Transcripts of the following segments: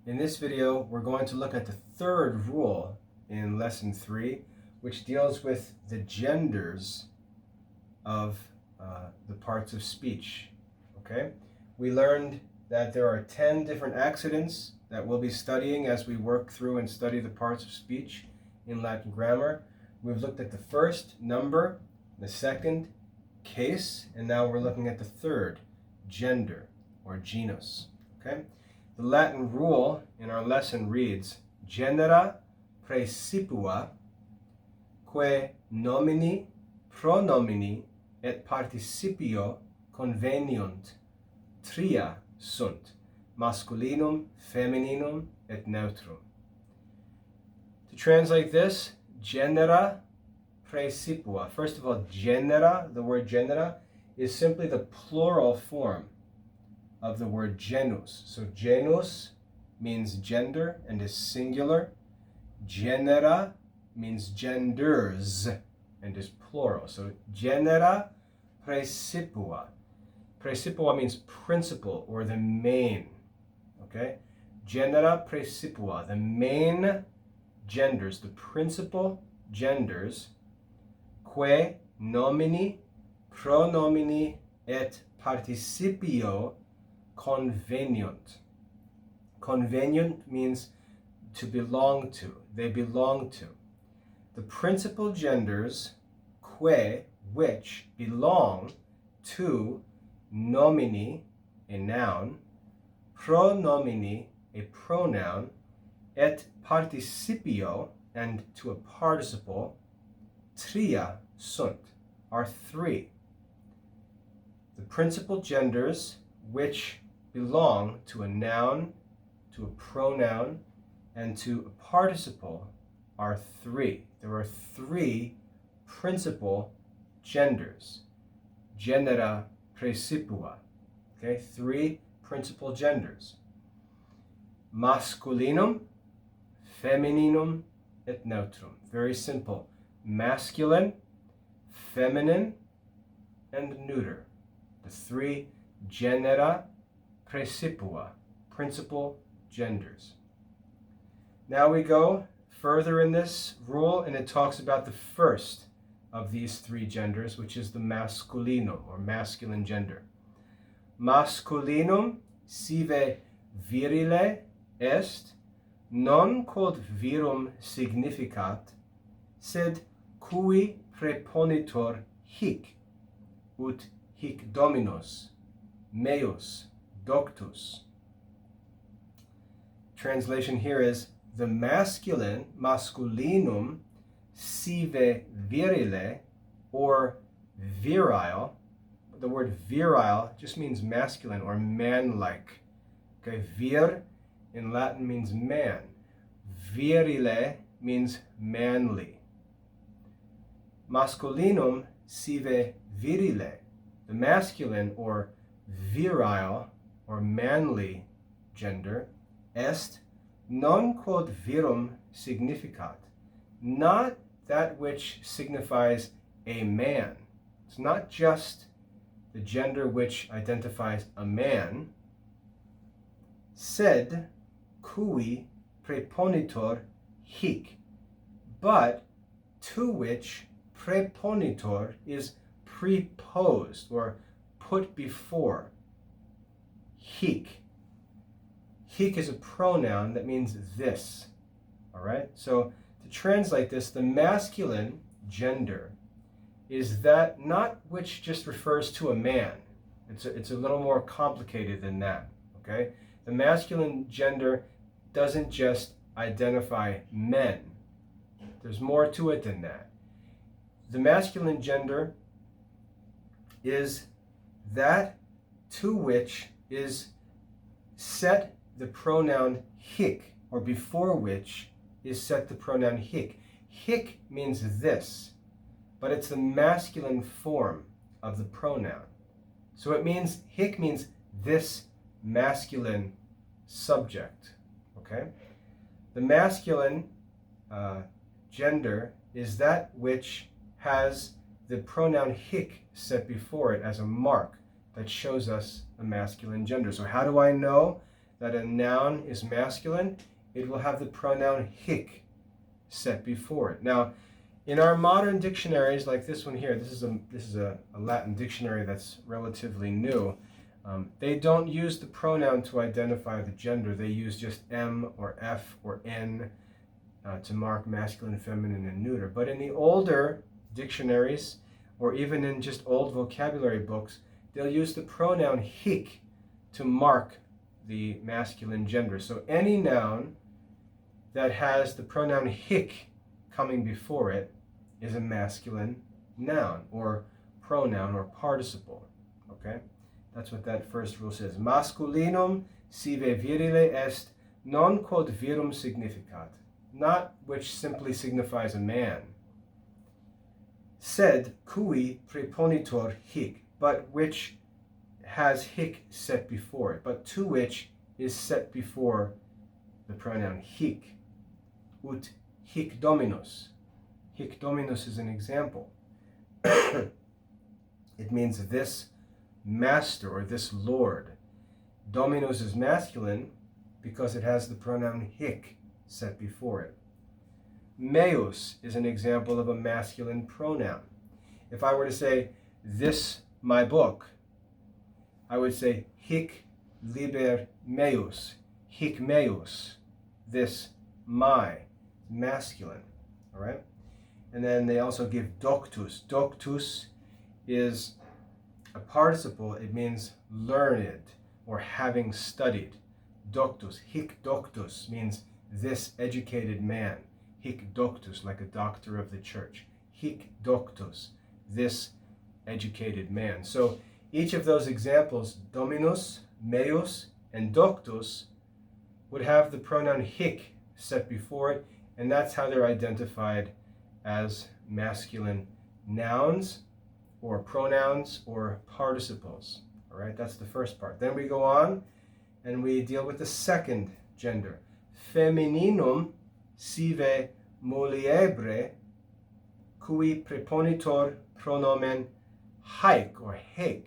In this video, we're going to look at the third rule in lesson 3, which deals with the genders of the parts of speech. Okay? We learned that there are 10 different accidents that we'll be studying as we work through and study the parts of speech in Latin grammar. We've looked at the first, number, the second, case, and now we're looking at the third, gender or genus. Okay? The Latin rule in our lesson reads, genera praecipua quae nomini, pronomini et participio conveniunt, tria sunt, masculinum, femininum et neutrum. To translate this, genera praecipua. First of all, genera, the word genera, is simply the plural form of the word genus. So genus means gender and is singular. Genera means genders and is plural. So genera praecipua. Praecipua means principal or the main. Okay? Genera praecipua, the main genders, the principal genders, quae nomini, pronomini et participio conveniunt. Conveniunt means to belong to. They belong to. The principal genders, quae, which belong to, nomini, a noun, pronomini, a pronoun, et participio, and to a participle, tria sunt, are three. The principal genders which belong to a noun, to a pronoun, and to a participle are three. There are three principal genders. Genera praecipua. Okay, three principal genders. Masculinum, femininum, et neutrum. Very simple. Masculine, feminine, and neuter. The three genera praecipua, principal genders. Now we go further in this rule, and it talks about the first of these three genders, which is the masculinum, or masculine gender. Masculinum sive virile est, non quod virum significat, sed cui preponitor hic, ut hic dominus, meus, doctus. Translation here is, the masculine, masculinum, sive virile, or virile. The word virile just means masculine or man-like. Okay, vir in Latin means man. Virile means manly. Masculinum sive virile, the masculine or virile or manly gender, est non quod virum significat, not that which signifies a man. It's not just the gender which identifies a man. Sed cui preponitor hic, but to which preponitor is preposed or put before. Hic. Hic is a pronoun that means this. All right? So to translate this, the masculine gender is that not which just refers to a man. It's a little more complicated than that. Okay? The masculine gender doesn't just identify men. There's more to it than that. The masculine gender is that to which is set the pronoun hic, or before which is set the pronoun hic. Hic means this, but it's the masculine form of the pronoun. So it means, hic means this masculine subject. Okay? The masculine gender is that which has the pronoun hic set before it as a mark that shows us a masculine gender. So how do I know that a noun is masculine, it will have the pronoun hic set before it. Now, in our modern dictionaries, like this one here, this is a Latin dictionary that's relatively new. They don't use the pronoun to identify the gender. They use just M or F or N to mark masculine, feminine, and neuter. But in the older dictionaries, or even in just old vocabulary books, they'll use the pronoun hic to mark the masculine gender. So any noun that has the pronoun hic coming before it is a masculine noun or pronoun or participle. Okay? That's what that first rule says. Masculinum sive virile est non quod virum significat. Not which simply signifies a man. Sed cui preponitor hic, but which has hic set before it, but to which is set before the pronoun hic. Ut hic dominus. Hic dominus is an example. It means this master or this lord. Dominus is masculine because it has the pronoun hic set before it. Meus is an example of a masculine pronoun. If I were to say, this my book, I would say, hic liber meus, hic meus, this my, masculine, all right? And then they also give doctus. Doctus is a participle. It means learned or having studied. Doctus, hic doctus means this educated man. Hic doctus, like a doctor of the church. Hic doctus, this educated man. So each of those examples, dominus, meus, and doctus, would have the pronoun hic set before it, and that's how they're identified as masculine nouns or pronouns or participles. All right, that's the first part. Then we go on and we deal with the second gender. Femininum sive muliebre cui preponitor pronomen haec or haec.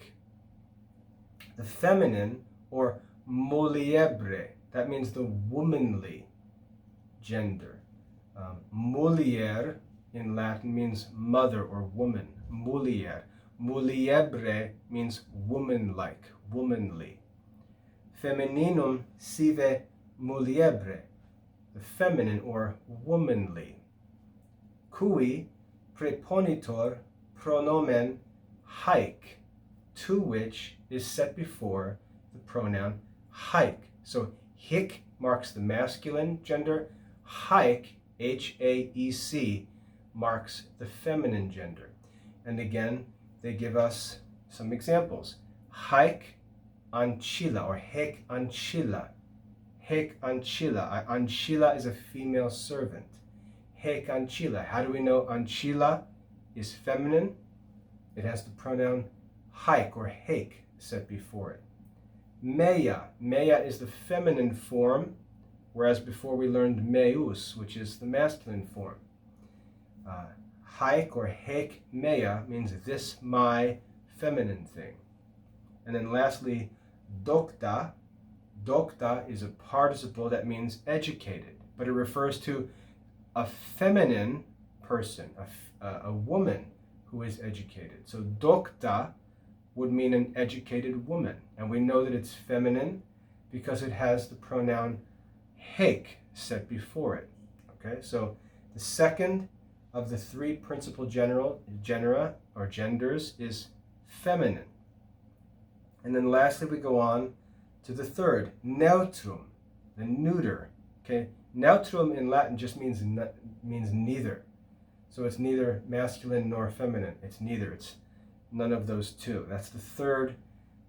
The feminine or muliebre, that means the womanly gender. Mulier in Latin means mother or woman. Mulier. Muliebre means woman-like, womanly. Femininum sive muliebre, the feminine or womanly. Cui preponitor pronomen haec, to which is set before the pronoun haec. So hic marks the masculine gender, haec, H-A-E-C, marks the feminine gender. And again, they give us some examples. Haec ancilla or haec ancilla. Haec ancilla. Ancilla is a female servant. Haec ancilla. How do we know ancilla is feminine? It has the pronoun haec or haec set before it. Mea. Mea is the feminine form, whereas before we learned meus, which is the masculine form. Haec or haec mea means this my feminine thing. And then lastly, docta. Docta is a participle that means educated, but it refers to a feminine person, a woman who is educated. So docta would mean an educated woman, and we know that it's feminine because it has the pronoun haec set before it. Okay, so the second of the three principal genera or genders is feminine. And then lastly we go on to the third, neutrum, the neuter. Okay, neutrum in Latin just means neither. So it's neither masculine nor feminine. It's neither. It's none of those two. That's the third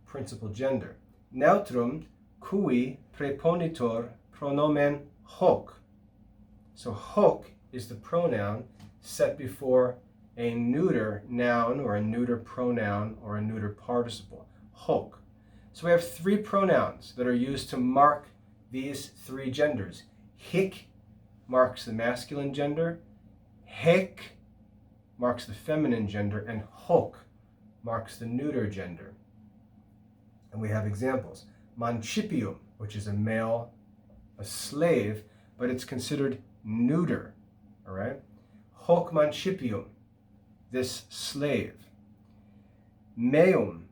principal gender. Neutrum cui preponitor pronomen hoc. So hoc is the pronoun set before a neuter noun or a neuter pronoun or a neuter participle. Hoc. So we have three pronouns that are used to mark these three genders. Hic marks the masculine gender, haec marks the feminine gender, and hoc marks the neuter gender. And we have examples. Mancipium. which is a male, a slave, but it's considered neuter, all right? Hoc mancipium, this slave. Meum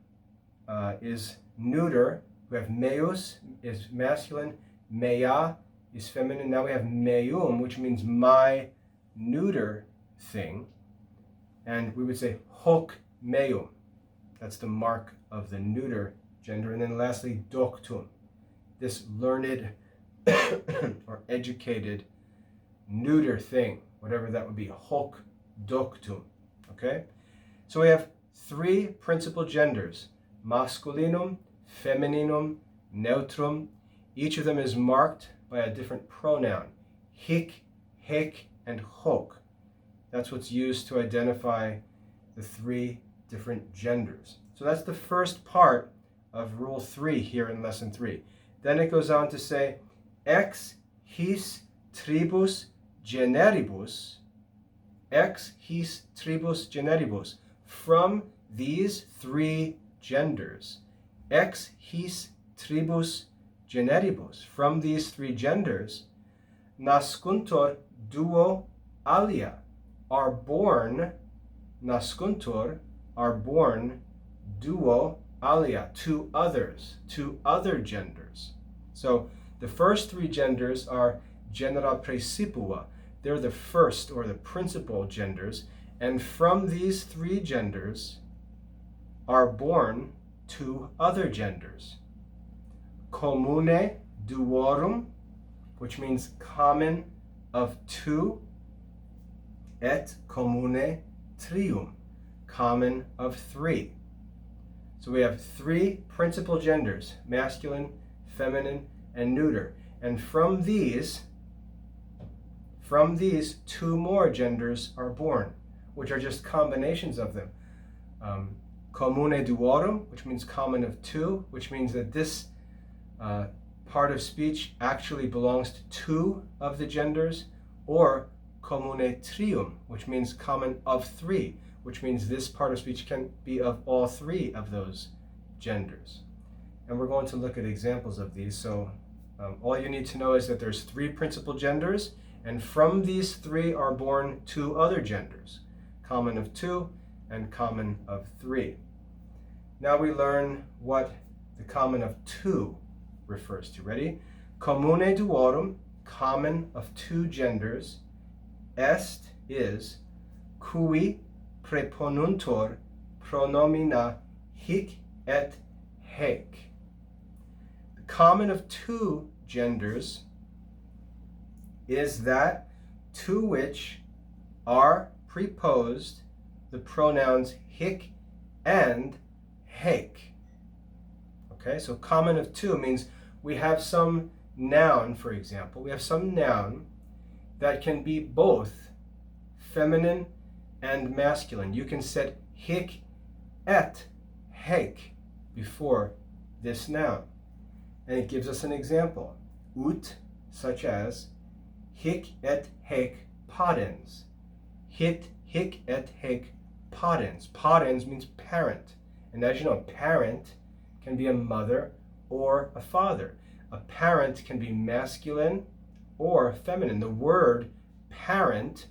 is neuter. We have meus is masculine, mea is feminine. Now we have meum, which means my neuter thing. And we would say hoc meum. That's the mark of the neuter gender. And then lastly, doctum, this learned or educated neuter thing, whatever that would be, hoc doctum. Okay? So we have three principal genders, masculinum, femininum, neutrum. Each of them is marked by a different pronoun, hic, hec, and hoc. That's what's used to identify the three different genders. So that's the first part of Rule 3 here in Lesson 3. Then it goes on to say, ex his tribus generibus, ex his tribus generibus, from these three genders, ex his tribus generibus, from these three genders, nascuntur duo alia, are born, nascuntur, are born, duo alia, two others, two other genders. So the first three genders are genera praecipua. They're the first or the principal genders, and from these three genders are born two other genders. Commune duorum, which means common of two, et commune trium, common of three. So we have three principal genders, masculine, feminine, and neuter. And from these, two more genders are born, which are just combinations of them. Commune duorum, which means common of two, which means that this part of speech actually belongs to two of the genders, or commune trium, which means common of three, which means this part of speech can be of all three of those genders. And we're going to look at examples of these. So all you need to know is that there's three principal genders, and from these three are born two other genders, common of two and common of three. Now we learn what the common of two refers to. Ready? Commune duorum, common of two genders, est is cui preponuntur pronomina hic et hec. The common of two genders is that to which are preposed the pronouns hic and hec. Okay, so common of two means we have some noun, for example, we have some noun that can be both feminine and masculine. You can set hic et hec before this noun. And it gives us an example. Ut, such as, hic et hec potens. Hic et hec potens. Potens means parent. And as you know, parent can be a mother or a father. A parent can be masculine or feminine. The word parent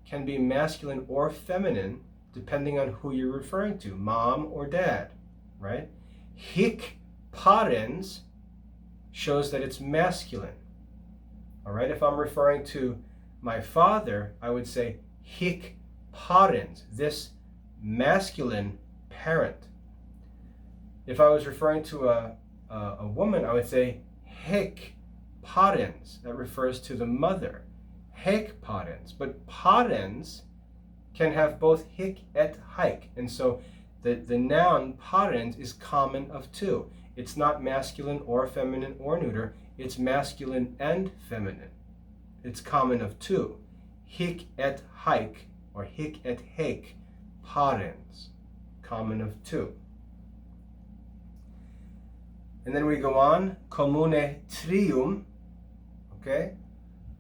can be masculine or feminine depending on who you're referring to, mom or dad, right? Hic potens shows that it's masculine. All right, if I'm referring to my father, I would say hic potens, this masculine parent. If I was referring to a woman, I would say hic potens. That refers to the mother. Hic potens. But potens can have both hic et hec. And so the noun potens is common of two. It's not masculine or feminine or neuter. It's masculine and feminine. It's common of two. Hic et hec, or hic et hec potens. Common of two. And then we go on, commune trium, okay?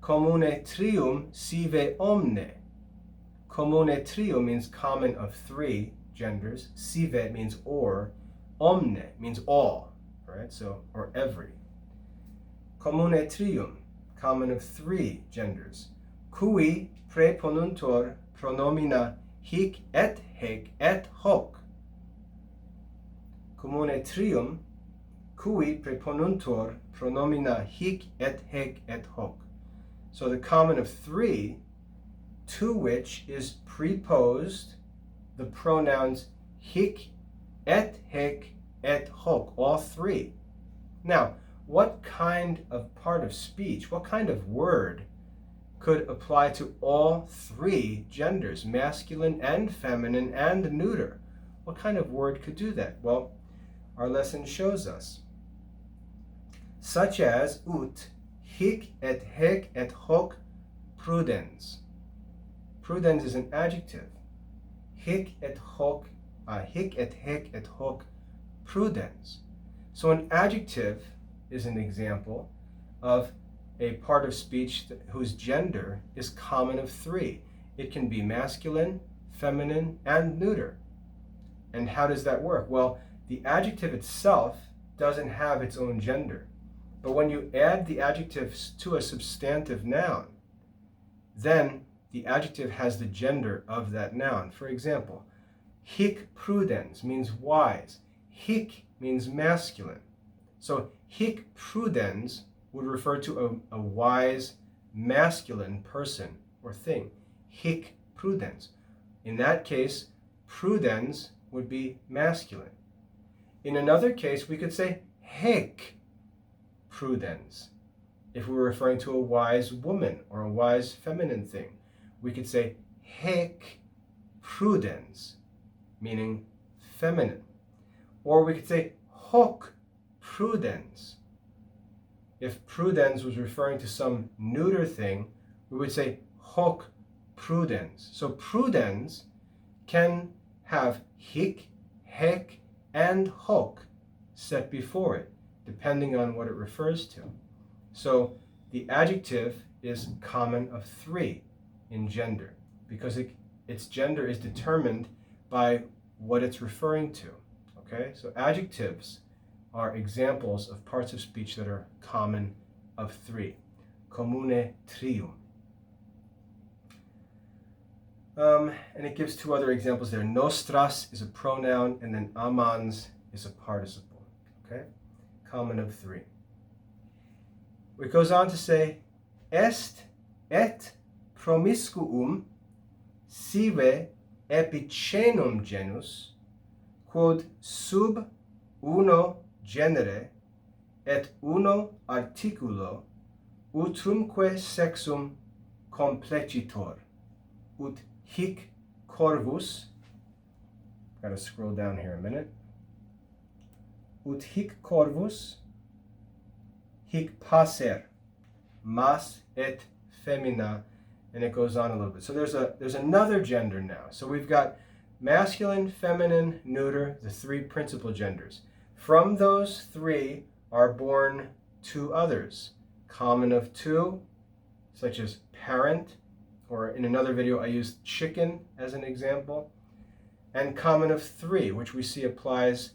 Commune trium sive omne. Commune trium means common of three genders. Sive means or. Omne means all, all right? So, or every. comune trium, common of three genders, cui preponuntur pronomina hic et hoc. Comune trium, cui preponuntur pronomina hic et hoc. So the common of three, to which is preposed the pronouns hic et hoc, all three. Now, what kind of part of speech, what kind of word could apply to all three genders, masculine and feminine and neuter? What kind of word could do that? Well, our lesson shows us. Such as ut hic et hoc prudens. Prudens is an adjective. Hic et hoc prudens. So an adjective is an example of a part of speech whose gender is common of three. It can be masculine, feminine, and neuter. And how does that work? Well, the adjective itself doesn't have its own gender. But when you add the adjective to a substantive noun, then the adjective has the gender of that noun. For example, hic prudens means wise. Hic means masculine. So hic prudens would refer to a wise masculine person or thing. Hic prudens. In that case, prudens would be masculine. In another case, we could say hic prudens. If we were referring to a wise woman or a wise feminine thing, we could say hic prudens, meaning feminine. Or we could say hoc prudens. If prudens was referring to some neuter thing, we would say hoc prudens. So prudens can have hic, and hoc set before it, depending on what it refers to. So the adjective is common of three in gender, because its gender is determined by what it's referring to. Okay, so adjectives are examples of parts of speech that are common of three. Comune trium. And it gives two other examples there. Nostras is a pronoun, and then amans is a participle. Okay, common of three. It goes on to say, est et promiscuum sive epicenum genus, quod sub uno genere et uno articulo utrumque sexum complecitor, ut hic corvus, gotta scroll down here a minute, ut hic corvus, hic passer, mas et femina, and it goes on a little bit. So there's another gender now. So we've got masculine, feminine, neuter, the three principal genders. From those three are born two others, common of two, such as parent, or in another video I used chicken as an example, and common of three, which we see applies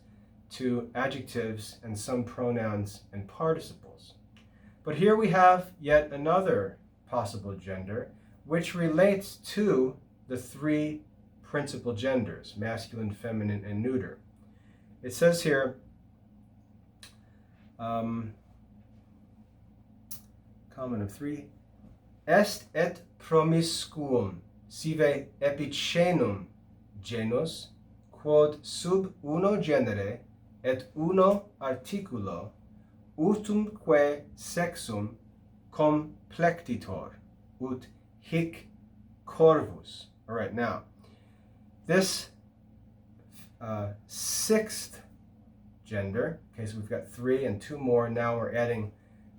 to adjectives and some pronouns and participles. But here we have yet another possible gender, which relates to the three principal genders, masculine, feminine, and neuter. It says here, common of three, est et promiscuum sive epicenum genus, quod sub uno genere et uno articulo utumque sexum complectitor, ut hic corvus. All right, now, this sixth gender, okay, so we've got three and two more, now we're adding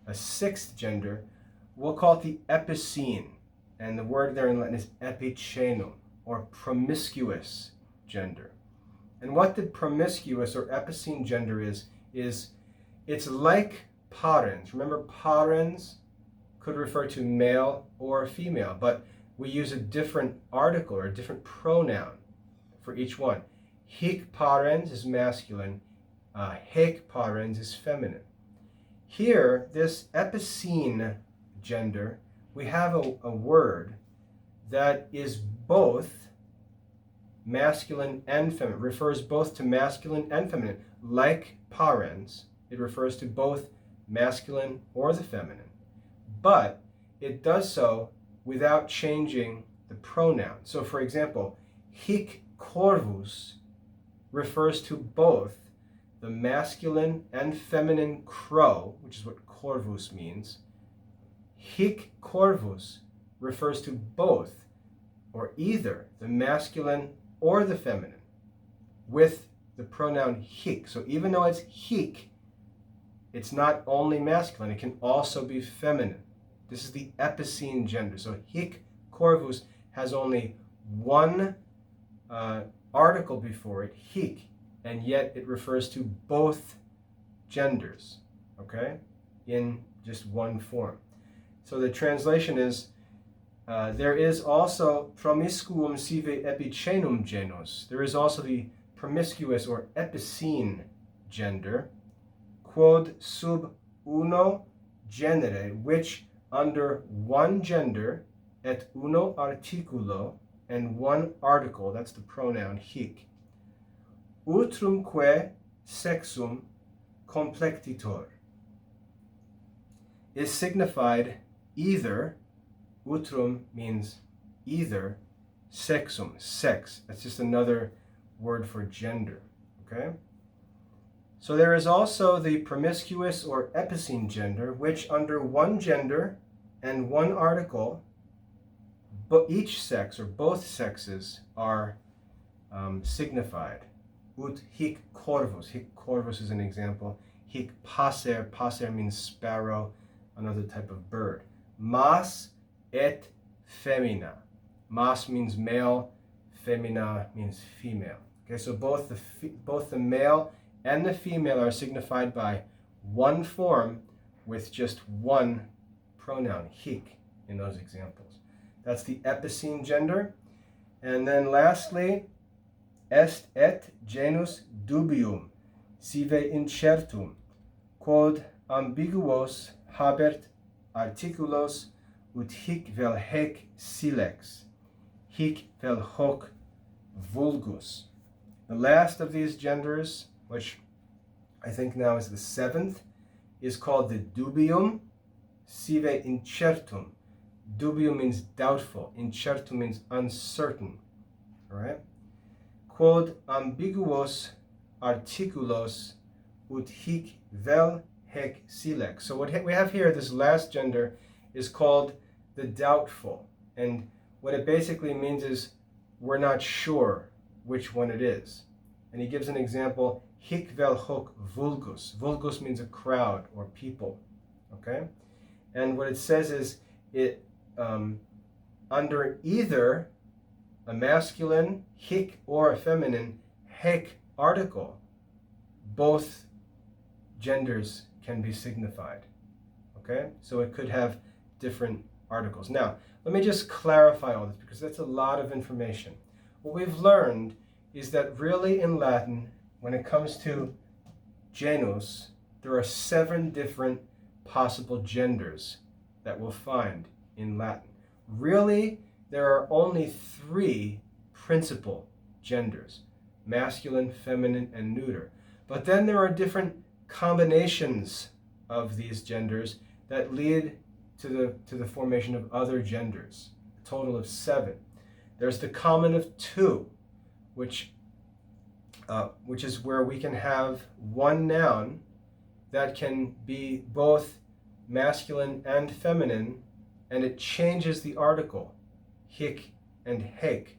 a sixth gender, we'll call it the epicene, and the word there in Latin is epicenum, or promiscuous gender. And what the promiscuous or epicene gender is it's like parens. Remember, parens could refer to male or female, but we use a different article or a different pronoun for each one. Hic parens is masculine, hic parens is feminine. Here, this epicene gender, we have a word that is both masculine and feminine, refers both to masculine and feminine. Like parens, it refers to both masculine or the feminine, but it does so without changing the pronoun. So for example, hic corvus refers to both the masculine and feminine crow, which is what corvus means. Hic corvus refers to both or either the masculine or the feminine with the pronoun hic. So even though it's hic, it's not only masculine, it can also be feminine. This is the epicene gender. So hic corvus has only one article before it, hic, and yet it refers to both genders, okay, in just one form. So the translation is, there is also promiscuum sive epicenum genus. There is also the promiscuous or epicene gender, quod sub uno genere, which under one gender et uno articulo and one article, that's the pronoun hic, utrumque sexum complectitor, is signified either. Utrum means either, sexum, sex. That's just another word for gender, okay? So there is also the promiscuous or epicene gender, which under one gender and one article, but each sex or both sexes are signified. Ut hic corvus. Hic corvus is an example. Hic passer. Passer means sparrow, another type of bird. Mas et femina. Mas means male, femina means female. Okay, so both the male and the female are signified by one form with just one pronoun, hic, in those examples. That's the epicene gender. And then lastly, est et genus dubium, sive incertum, quod ambiguos habert articulos ut hic vel hec silex, hic vel hoc vulgus. The last of these genders, which I think now is the seventh, is called the dubium sive incertum. Dubium means doubtful, incertum means uncertain. All right? Quod ambiguos articulos ut hic vel hec silex. So what we have here, this last gender, is called the doubtful. And what it basically means is we're not sure which one it is. And he gives an example, hic vel hoc vulgus. Vulgus means a crowd or people, okay? And what it says is, it under either a masculine, hic, or a feminine, hec article, both genders can be signified, okay? So it could have different articles. Now, let me just clarify all this because that's a lot of information. What we've learned is that really in Latin, when it comes to genus, there are 7 different possible genders that we'll find in Latin. Really, there are only 3 principal genders, masculine, feminine, and neuter. But then there are different combinations of these genders that lead to the formation of other genders, a total of 7. There's the common of 2, which is where we can have one noun that can be both masculine and feminine, and it changes the article, hic and hec,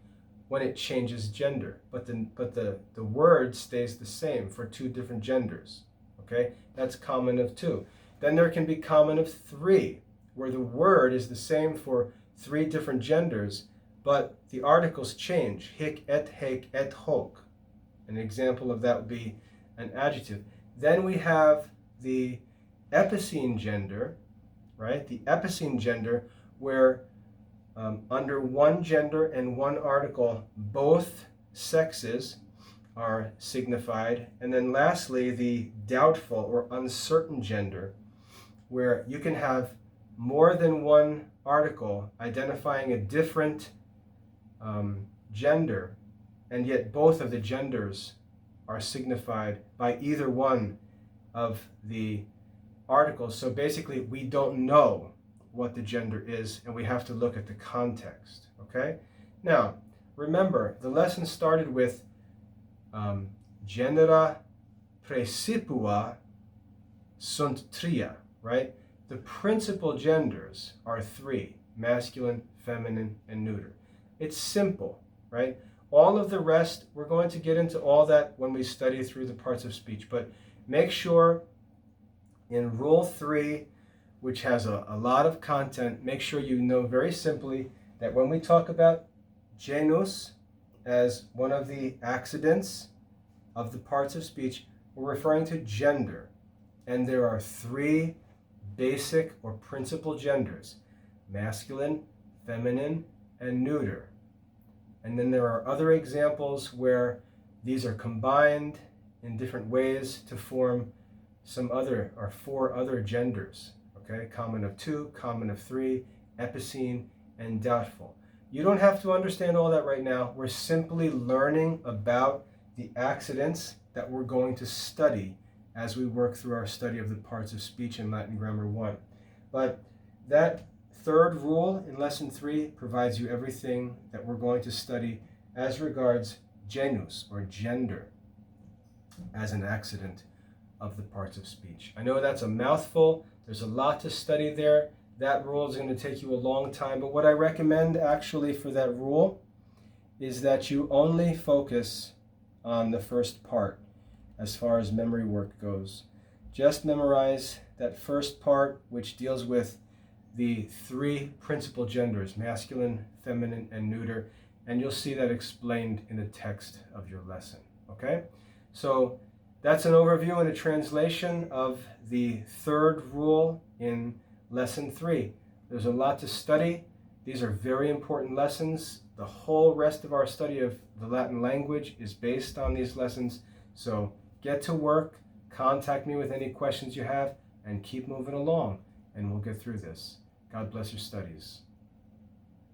when it changes gender. But the word stays the same for 2 different genders. Okay, that's common of 2. Then there can be common of 3, where the word is the same for 3 different genders, but the articles change, hic et hec et hoc. An example of that would be an adjective. Then we have the epicene gender, right? The epicene gender, where under one gender and one article, both sexes are signified. And then lastly, the doubtful or uncertain gender, where you can have more than one article identifying a different gender, and yet both of the genders are signified by either one of the articles. So basically, we don't know what the gender is, and we have to look at the context. Okay? Now, remember, the lesson started with genera praecipua sunt tria, right? The principal genders are three: masculine, feminine, and neuter. It's simple, right? All of the rest, we're going to get into all that when we study through the parts of speech, but make sure in Rule 3, which has a lot of content, make sure you know very simply that when we talk about genus as one of the accidents of the parts of speech, we're referring to gender. And there are three basic or principal genders: masculine, feminine, and neuter. And then there are other examples where these are combined in different ways to form some other or four other genders. Okay, common of two, common of three, epicene, and doubtful. You don't have to understand all that right now. We're simply learning about the accidents that we're going to study as we work through our study of the parts of speech in Latin Grammar 1. But that third rule in Lesson 3 provides you everything that we're going to study as regards genus, or gender, as an accident of the parts of speech. I know that's a mouthful. There's a lot to study there. That rule is going to take you a long time, but what I recommend actually for that rule is that you only focus on the first part as far as memory work goes. Just memorize that first part, which deals with the three principal genders: masculine, feminine, and neuter, and you'll see that explained in the text of your lesson. Okay? So that's an overview and a translation of the third rule in Lesson 3. There's a lot to study. These are very important lessons. The whole rest of our study of the Latin language is based on these lessons. So get to work, contact me with any questions you have, and keep moving along, and we'll get through this. God bless your studies.